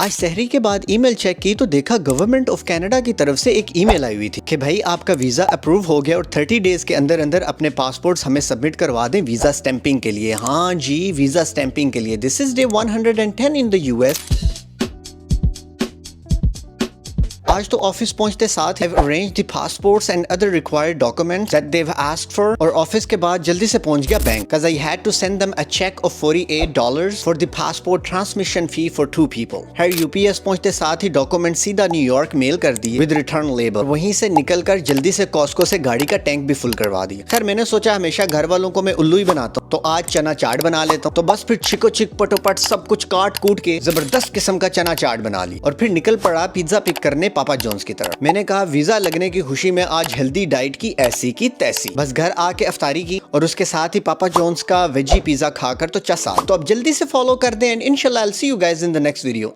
आज सहरी के बाद ईमेल चेक की तो देखा गवर्नमेंट ऑफ कनाडा की तरफ से एक ईमेल आई हुई थी कि भाई आपका वीजा अप्रूव हो गया और 30 डेज के अंदर अंदर अपने पासपोर्ट्स हमें सबमिट करवा दें वीजा स्टैंपिंग के लिए। हाँ जी, वीजा स्टैंपिंग के लिए। This is day 110 in the US. आज तो ऑफिस पहुंचते साथ have arranged the passports and other required documents that they've asked for और ऑफिस के बाद जल्दी से पहुंच गया bank because I had to send them a check of $48 for the passport transmission fee for 2 people। है यूपीएस पहुंचते साथ ही डॉक्यूमेंट सीधा न्यूयॉर्क मेल कर दिए विद रिटर्न लेबर। वहीं से निकलकर जल्दी से कॉस्को से गाड़ी का टैंक भी फुल करवा दिया। खैर मैंने सोचा हमेशा घर वालों को मैं उल्लू ही बनाता हूँ तो आज चना चाट बना लेता हूँ। तो बस फिर चिको चिक पटोपट सब कुछ काट कूट के जबरदस्त किस्म का चना चाट बना ली और फिर निकल पड़ा पिज्जा पिक करने पापा जॉन्स की तरफ। मैंने कहा वीजा लगने की खुशी में आज हेल्दी डाइट की ऐसी की तैसी। बस घर आके अफ्तारी की और उसके साथ ही पापा जॉन्स का वेजी पिज्जा खाकर तो चसा। तो अब जल्दी से फॉलो कर दें एंड इंशाल्लाह I will see you guys in the next video.